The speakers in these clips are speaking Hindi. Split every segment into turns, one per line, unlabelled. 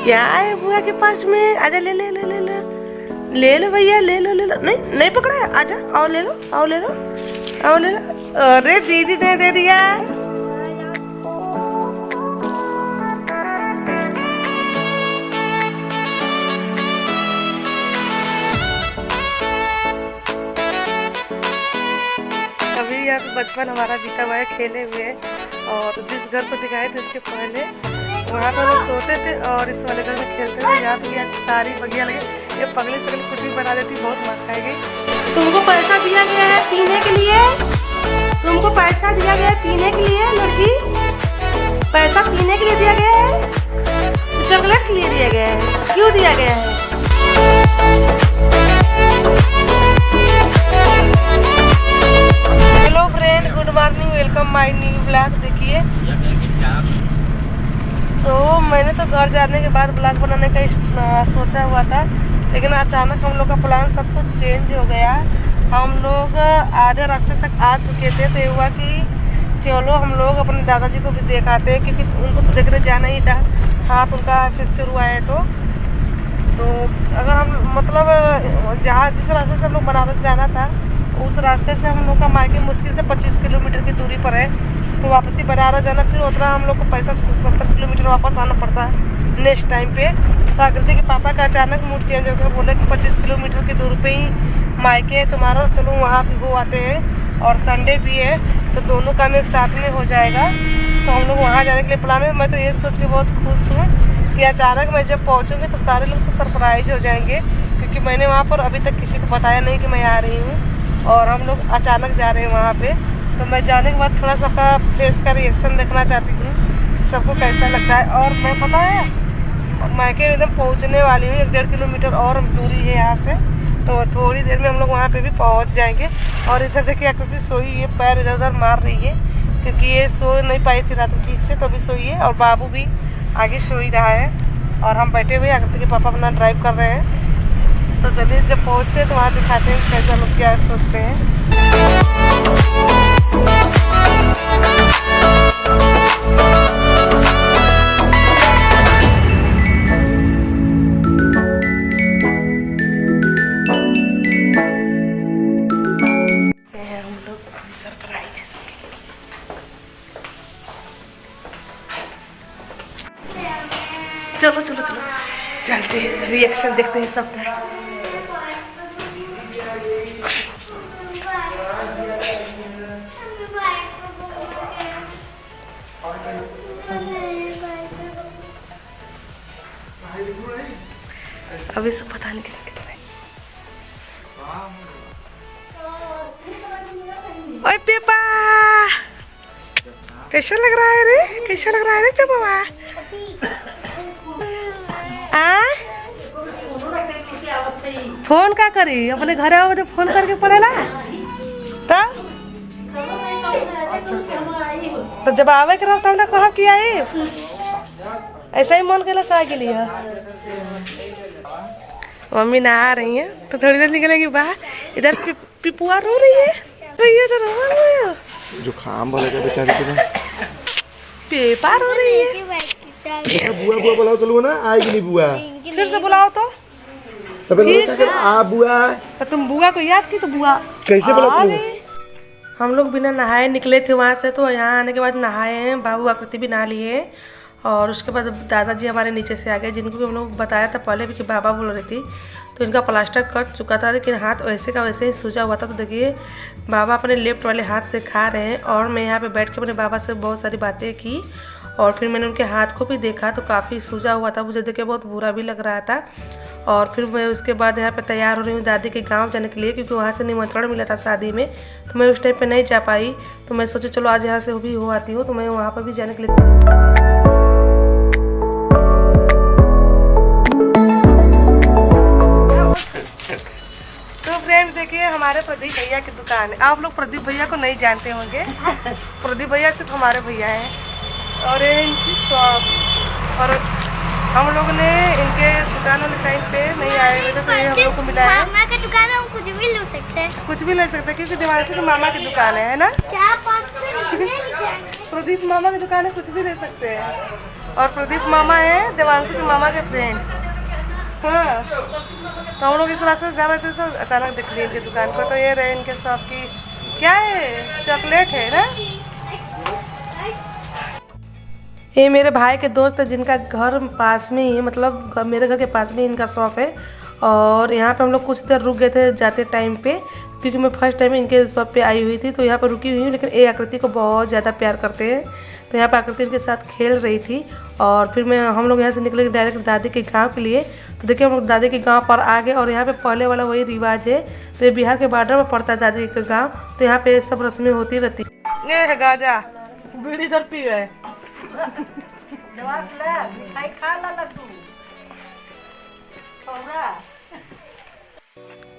क्या है बुआ के पास में? आजा ले ले ले ले ले ले लो भैया, ले लो ले लो। नहीं नहीं पकड़ा है, आजा आओ ले लो, आओ ले लो, आओ ले लो। अरे दीदी ने दे दिया। अभी यहाँ पे बचपन हमारा बीता हुआ है खेले हुए, और जिस घर को दिखाए थे उसके पहले वहाँ पर हम सोते थे और इस वाले घर में खेलते थे। याद भी सारी बगिया लगे, ये पगली सगली कुछ भी बना देती, बहुत मार खाएगी। तुमको पैसा दिया गया है पीने के लिए, तुमको पैसा दिया गया है पीने के लिए लड़की, पैसा पीने के लिए दिया गया है, चॉकलेट के लिए दिया गया है, क्यों दिया गया है? Hello friend, good morning, welcome my new blog. देखिए तो मैंने तो घर जाने के बाद ब्लॉग बनाने का सोचा हुआ था, लेकिन अचानक हम लोग का प्लान सब कुछ चेंज हो गया। हम लोग आधे रास्ते तक आ चुके थे, तो ये हुआ कि चलो हम लोग अपने दादाजी को भी देखाते हैं, क्योंकि उनको तो देखने जाना ही था, हाथ उनका फ्रैक्चर हुआ है। तो अगर हम मतलब जहाँ जिस रास्ते से हम लोग बनारस जाना था उस रास्ते से हम लोग का मायके मुश्किल से 25 किलोमीटर की दूरी पर है, तो वापसी बनारस जाना, फिर उतना हम लोग को पैसा 70 किलोमीटर वापस आना पड़ता है नेक्स्ट टाइम पे। तो आकृति के पापा का अचानक मूड चेंज हो गया, बोले कि 25 किलोमीटर की दूरी पे ही मायके है तुम्हारा, चलो वहाँ भी हो आते हैं, और संडे भी है तो दोनों काम एक साथ में हो जाएगा। तो हम लोग वहाँ जाने के लिए प्लान है। मैं तो ये सोच के बहुत खुश हूँ कि अचानक मैं जब पहुँचूँगी तो सारे लोग तो सरप्राइज हो जाएंगे, क्योंकि मैंने वहाँ पर अभी तक किसी को बताया नहीं कि मैं आ रही हूँ, और हम लोग अचानक जा रहे हैं वहाँ पे। तो मैं जाने के बाद थोड़ा सबका फेस का रिएक्शन देखना चाहती हूँ, सबको कैसा लगता है। और मैं पता है मायके एकदम पहुँचने वाली हूँ, 1-1.5 किलोमीटर और दूरी है यहाँ से, तो थोड़ी देर में हम लोग वहाँ पे भी पहुँच जाएंगे। और इधर देखिए आकृति सोई है, पैर इधर उधर मार रही है, क्योंकि ये सो नहीं पाई थी रात में ठीक से, तो अभी सोई है, और बाबू भी आगे सो ही रहा है, और हम बैठे हुए आकृति के पापा अपना ड्राइव कर रहे हैं। तो चलिए जब पहुँचते हैं तो वहाँ दिखाते हैं कैसा लोग क्या सोचते हैं। चलो चलो चलो चलते हैं, रिएक्शन देखते हैं सबका। अभी सब पता नहीं किधर है। ओए पेपा, कैसा लग रहा है रे, कैसा लग रहा है रे पेपा? फोन का करी, अपने घर आओ तो फोन करके पड़ेला, तो जब आवे के रहा तब ना कहा कि आई, ऐसा ही मन केला सा के लिए। मम्मी नहा रही है तो थोड़ी देर निकलेगी बाहर। इधर पिपुआ रो रही है, तो ये तो रो रही है,
जुकाम बोलेगा बेचारी को,
पेपा रो रही है।
बुआ बुआ बुलाओ, चलो ना, आएगी नहीं बुआ,
फिर से बुलाओ तो
आ बुआ,
तो तुम बुआ को याद की तो बुआ
कैसे बुलाओ?
हम लोग बिना नहाए निकले थे वहाँ से, तो यहाँ आने के बाद नहाए हैं, बाबू आकृति भी नहा लिए, और उसके बाद दादाजी हमारे नीचे से आ गए, जिनको भी हम लोग बताया था पहले भी कि बाबा बोल रही थी। तो इनका प्लास्टर कट चुका था, लेकिन हाथ वैसे का वैसे ही सूजा हुआ था। तो देखिए बाबा अपने लेफ्ट वाले हाथ से खा रहे हैं, और मैं यहाँ पे बैठ के अपने बाबा से बहुत सारी बातें की, और फिर मैंने उनके हाथ को भी देखा तो काफ़ी सूजा हुआ था, मुझे देख के बहुत बुरा भी लग रहा था। और फिर मैं उसके बाद यहाँ पे तैयार हो रही हूँ दादी के गांव जाने के लिए, क्योंकि वहाँ से निमंत्रण मिला था शादी में, तो मैं उस टाइम पे नहीं जा पाई। तो मैं सोची चलो आज यहाँ से भी हो आती हूँ, तो मैं वहाँ पर भी जाने के लिए। तो फ्रेंड देखिए हमारे प्रदीप भैया की दुकान है। आप लोग प्रदीप भैया को नहीं जानते होंगे, प्रदीप भैया सिर्फ हमारे भैया हैं, और ये इनकी शॉप। और हम लोग ने इनके दुकान वाले टाइम पे नहीं आए हुए थे, तो ये हम लोग को मिला है।
मामा की दुकान है, हम कुछ भी ले सकते हैं,
कुछ भी ले सकते हैं, क्योंकि दिवाली से मामा की दुकान है ना,
क्या प्रदीप
मामा की दुकान है, कुछ भी ले सकते हैं। और प्रदीप मामा है देवांशु के मामा के फ्रेंड। हाँ, तो हम लोग इस रास्ते से जा रहे थे तो अचानक दिख ली इनकी दुकान पर। तो ये रहे इनके शॉप की, क्या है, चॉकलेट है ना। ये मेरे भाई के दोस्त है जिनका घर पास में ही, मतलब मेरे घर के पास में ही इनका शॉप है। और यहाँ पे हम लोग कुछ देर रुक गए थे जाते टाइम पे, क्योंकि मैं फर्स्ट टाइम इनके शॉप पे आई हुई थी, तो यहाँ पर रुकी हुई हूँ। लेकिन ये आकृति को बहुत ज़्यादा प्यार करते हैं, तो यहाँ पर आकृति उनके साथ खेल रही थी। और फिर हम लोग यहाँ से निकले डायरेक्ट दादी के गांव के लिए। तो देखिए हम लोग दादी के गांव पर आ गए, और यहाँ पे पहले वाला वही रिवाज है। तो ये बिहार के बॉर्डर में पड़ता है दादी का गांव, तो यहाँ पे सब रस्में होती रहती। ये है गाजा, बीड़ी इधर पी रहे।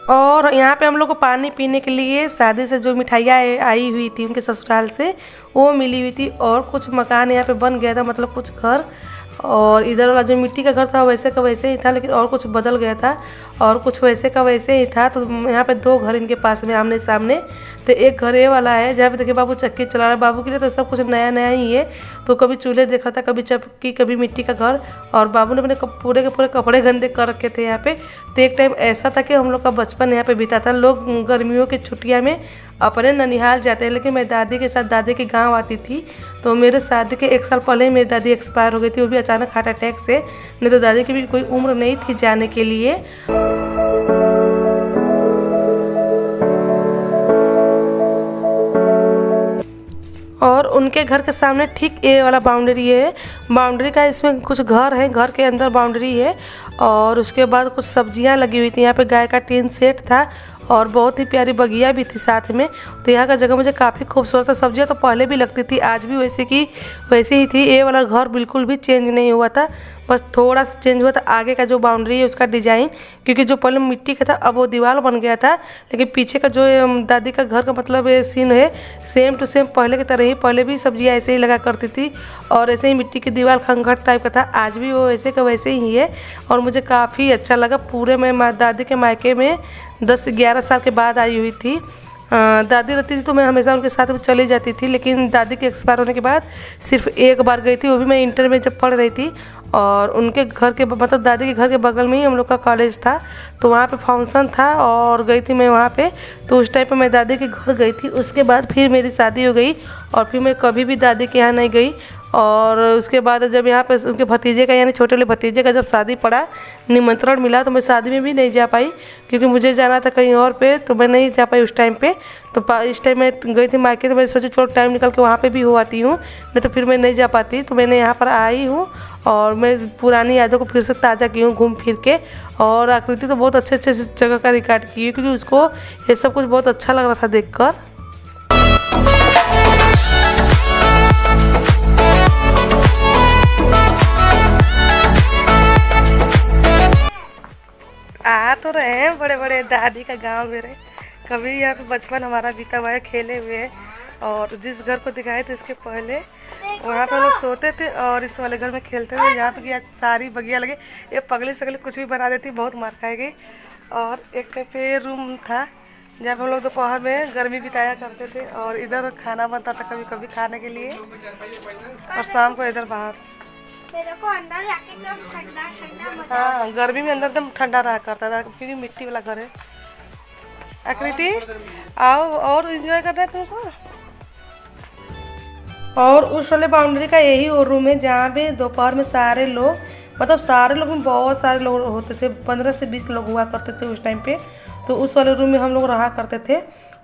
और यहाँ पे हम लोग को पानी पीने के लिए शादी से जो मिठाइयाँ आई हुई थी उनके ससुराल से, वो मिली हुई थी। और कुछ मकान यहाँ पे बन गया था, मतलब कुछ घर। और इधर वाला जो मिट्टी का घर था वैसे का वैसे ही था, लेकिन और कुछ बदल गया था, और कुछ वैसे का वैसे ही था। तो यहाँ पे 2 घर इनके पास में आमने सामने। तो एक घर ये वाला है जहाँ पे देखिए बाबू चक्की चला रहा है। बाबू के लिए तो सब कुछ नया नया ही है, तो कभी चूल्हे देख रहा था, कभी चक्की, कभी मिट्टी का घर। और बाबू ने अपने पूरे के पूरे कपड़े गंदे कर रखे थे यहाँ पे। तो एक टाइम ऐसा था कि हम लोग का बचपन यहाँ पे बीता था। लोग गर्मियों की छुट्टियाँ में अपने ननिहाल जाते हैं, लेकिन मैं दादी के साथ दादी के गांव आती थी। तो मेरे शादी के 1 साल पहले ही मेरी दादी एक्सपायर हो गई थी, वो भी अचानक हार्ट अटैक से। नहीं तो दादी की भी कोई उम्र नहीं थी जाने के लिए। और उनके घर के सामने ठीक ये वाला बाउंड्री है। बाउंड्री का इसमें कुछ घर है, घर के अंदर बाउंड्री है। और उसके बाद कुछ सब्जियां लगी हुई थी। यहाँ पे गाय का टीन सेट था, और बहुत ही प्यारी बगिया भी थी साथ में। तो यहाँ का जगह मुझे काफ़ी खूबसूरत था। सब्जियाँ तो पहले भी लगती थी, आज भी वैसे ही थी। ये वाला घर बिल्कुल भी चेंज नहीं हुआ था, बस थोड़ा सा चेंज हुआ था आगे का जो बाउंड्री है उसका डिज़ाइन, क्योंकि जो पहले मिट्टी का था अब वो दीवार बन गया था। लेकिन पीछे का जो दादी का घर का मतलब ये सीन है, सेम टू सेम पहले की तरह ही। पहले भी सब्जियाँ ऐसे ही लगा करती थी, और ऐसे ही मिट्टी की दीवार खंघट टाइप का था। आज भी वो वैसे का वैसे ही है, और मुझे काफ़ी अच्छा लगा। पूरे मैं दादी के मायके में 10-11 साल के बाद आई हुई थी। दादी रहती थी तो मैं हमेशा उनके साथ में चली जाती थी, लेकिन दादी के एक्सपायर होने के बाद सिर्फ एक बार गई थी, वो भी मैं इंटर में जब पढ़ रही थी। और उनके घर के मतलब दादी के घर के बगल में ही हम लोग का कॉलेज था, तो वहाँ पे फंक्शन था और गई थी मैं वहाँ पे। तो उस टाइम पे मैं दादी के घर गई थी। उसके बाद फिर मेरी शादी हो गई, और फिर मैं कभी भी दादी के यहाँ नहीं गई। और उसके बाद जब यहाँ पे उनके भतीजे का, यानी छोटे वाले भतीजे का जब शादी पड़ा, निमंत्रण मिला, तो मैं शादी में भी नहीं जा पाई, क्योंकि मुझे जाना था कहीं और पे, तो मैं नहीं जा पाई उस टाइम पे। तो इस टाइम मैं गई थी मायके, तो मैं सोची चलो टाइम निकल के वहाँ पे भी हो आती हूँ, नहीं तो फिर मैं नहीं जा पाती। तो मैंने यहाँ पर आई हूँ, और मैं पुरानी यादों को फिर से ताज़ा की हूँ घूम फिर के। और आकृति तो बहुत अच्छे अच्छे जगह का रिकॉर्ड की है, क्योंकि उसको ये सब कुछ बहुत अच्छा लग रहा था देखकर। आ तो रहे हैं बड़े बड़े दादी का गांव मेरे। कभी यहाँ पे बचपन हमारा बीता हुआ है, खेले हुए हैं। और जिस घर को दिखाए थे इसके पहले वहाँ पे लोग सोते थे, और इस वाले घर में खेलते थे। यहाँ पे क्या सारी बगिया लगे, ये पगली सगली कुछ भी बना देती, बहुत मार खाएगी। और एक पे रूम था जहाँ पे हम लोग दोपहर में गर्मी बिताया करते थे, और इधर खाना बनता था कभी कभी खाने के लिए, और शाम को इधर बाहर।
मेरे को अंदर जाके एकदम ठंडा ठंडा
हाँ, गर्मी में अंदर एकदम ठंडा रहा करता था, क्योंकि मिट्टी वाला घर है। आकृति आओ, और एंजॉय करना है तुमको। और उस वाले बाउंड्री का यही वो रूम है जहाँ पे दोपहर में सारे लोग, मतलब सारे लोग में बहुत सारे लोग होते थे, 15 से 20 लोग हुआ करते थे उस टाइम पे। तो उस वाले रूम में हम लोग रहा करते थे।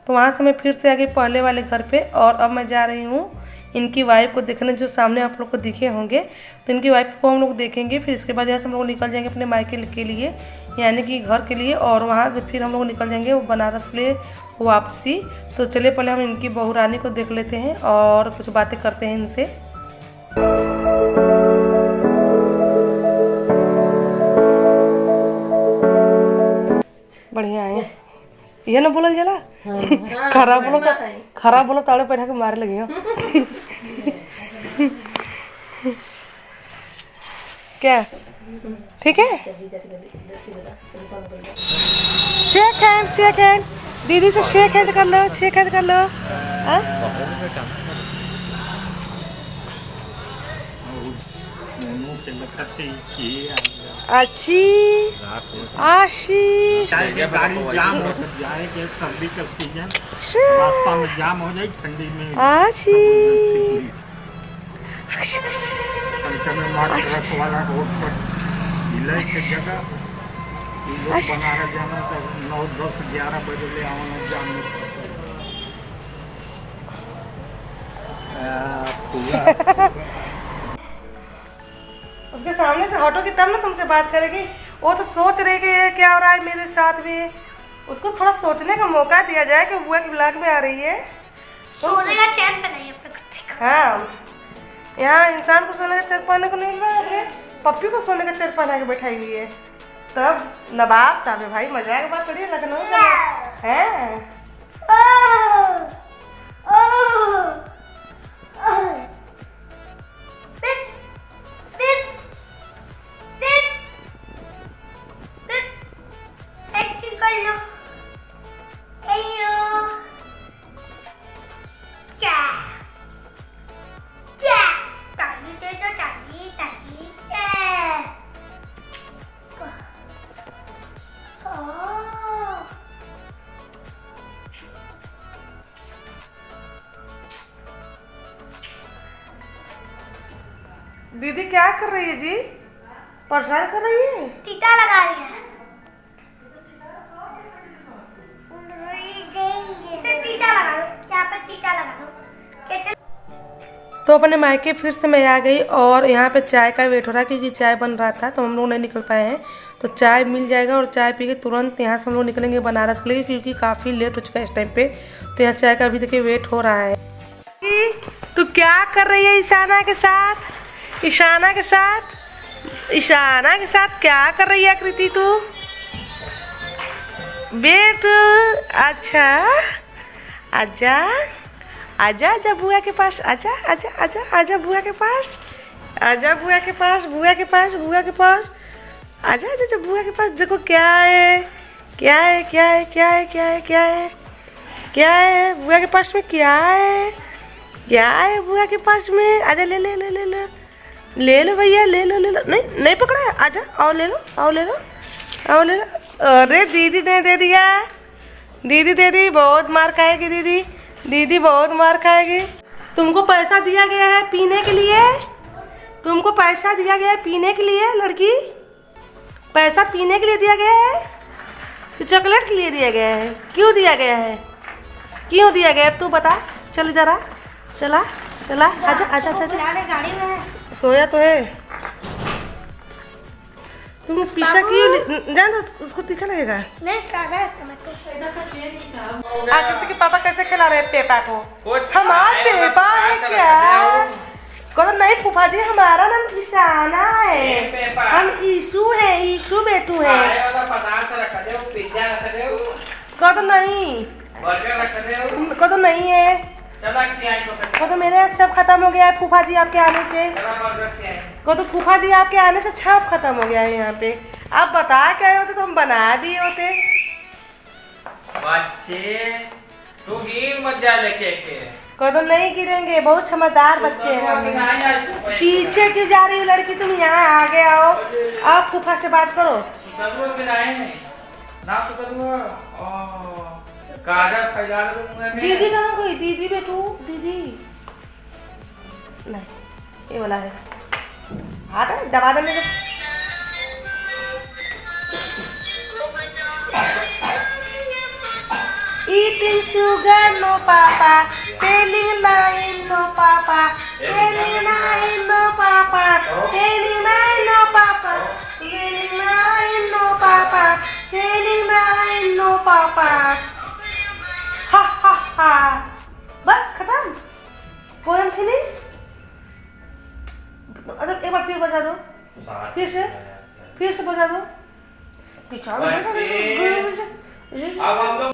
तो वहाँ से मैं फिर से आ गई पहले वाले घर पे, और अब मैं जा रही हूँ इनकी वाइफ को देखने, जो सामने आप लोग को दिखे होंगे। तो इनकी वाइफ को हम लोग देखेंगे, फिर इसके बाद यहाँ से हम लोग निकल जाएंगे अपने मायके के लिए, यानी कि घर के लिए। और वहाँ से फिर हम लोग निकल जाएंगे वो बनारस के लिए वापसी। तो चलिए पहले हम इनकी बहू रानी को देख लेते हैं और कुछ बातें करते हैं इनसे। बढ़िया है ये ना बोलल जला। खराब बोलो ताड़े बैठा के मारे लगी हो। क्या ठीक है? शेक हैंड दीदी से शेक हैंड कर लो, शेक हैंड कर लो। अच्छी आशी
गाड़ी जाम हो जाए कि सर्दी का सीजन रास्ता में जाम हो जाए ठंडी में
आशी
में ट्रक वाला रोड पर ढीला की जगह बनारस जाना तो 9, 10, 11 बजे ले आना जाम में
उसके सामने से हटोगी तब ना तुमसे बात करेगी। वो तो सोच रही कि ये क्या हो रहा है मेरे साथ भी। उसको थोड़ा सोचने का मौका दिया जाए कि बुआ की ब्लॉग में आ रही है।
सोने का चैन पे नहीं अपने कुत्ते का।
हाँ, यहाँ इंसान को सोने का चैन पाने को नहीं मिल रहा है, पप्पी को सोने का चैन पहना के बैठाई हुई है। तब नवाब साहब है भाई, मजाक की बात करिए, लखनऊ का है। दीदी क्या कर रही है जी? परेशान कर रही है?
टीका लगा रही है। इसे टीका लगा दो, यहाँ पर टीका लगा दो। कैसे?
तो अपने मायके फिर से मैं आ गई और यहाँ पे चाय का वेट हो रहा है क्योंकि चाय बन रहा था तो हम लोग नहीं निकल पाए हैं। तो चाय मिल जाएगा और चाय पी के तुरंत यहाँ से हम लोग निकलेंगे बनारस के लिए क्योंकि काफ़ी लेट हो चुका है इस टाइम पे। तो यहाँ चाय का अभी देखिए वेट हो रहा है। तू क्या कर रही है ईशाना के साथ? ईशाना के साथ, ईशाना के साथ क्या कर रही है कृति तू? बेट अच्छा, आजा आजा आजा बुआ के पास, आजा आजा आजा आजा बुआ के पास, आजा बुआ के पास, बुआ के पास, बुआ के पास, आजा आजा आजा बुआ के पास। देखो क्या है, क्या है, क्या है, क्या है, क्या है, क्या है, क्या है बुआ के पास में, क्या है, क्या है बुआ के पास में? आजा ले ले ले ले ले ले लो भैया, ले लो ले लो। नहीं नहीं पकड़ा है, आजा आओ ले लो, आओ ले लो, आओ ले लो। अरे दीदी ने दे दिया, दीदी दे दी, बहुत मार खाएगी दीदी, दीदी बहुत मार खाएगी। तुमको पैसा दिया गया है पीने के लिए, तुमको पैसा दिया गया है पीने के लिए लड़की, पैसा पीने के लिए दिया गया है कि चॉकलेट के लिए दिया गया है? क्यों दिया गया है, क्यों दिया गया है तू बता। चल इधर आ, चला चला, आजा आजा आजा।
गाड़ी में है।
सोया तो है, तुम पीछा क्यों? जान दो उसको तीखा लगेगा।
नहीं सादा है टमाटर।
आकृति के पापा कैसे खिला रहे हैं पेपा को? हमारा पेपा है क्या? कहो नहीं फूफा जी, हमारा नाम ईशाना है, हम ईशु है, ईशु बेटू है। कहो तो नहीं, कहो तो नहीं है, वो तो मेरे सब खत्म हो गया है फूफा जी आपके आने से। को तो फूफा जी आपके आने से छाप खत्म हो गया है यहाँ पे। आप बता के आए होते तो हम बना दिए होते।
बच्चे तू गिर मत जा लेके के।
को तो नहीं गिरेंगे, बहुत समझदार बच्चे हैं हम। पीछे क्यों जा रही हो लड़की, तुम यहाँ आगे आओ, आप फूफा से बात करो। दीदी कहाँ गई? दीदी बेटू, दीदी नहीं ये वाला है, हाथ है दबा देने को। Eating sugar no papa, telling lie no papa, telling lie no papa, telling lie no papa, telling lie no papa, telling lie no papa। हा हा हा, बस खत्म, पोएम फिनिश। अगर एक बार फिर बजा दो, फिर से बजा दो। पीछा
अब हम लोग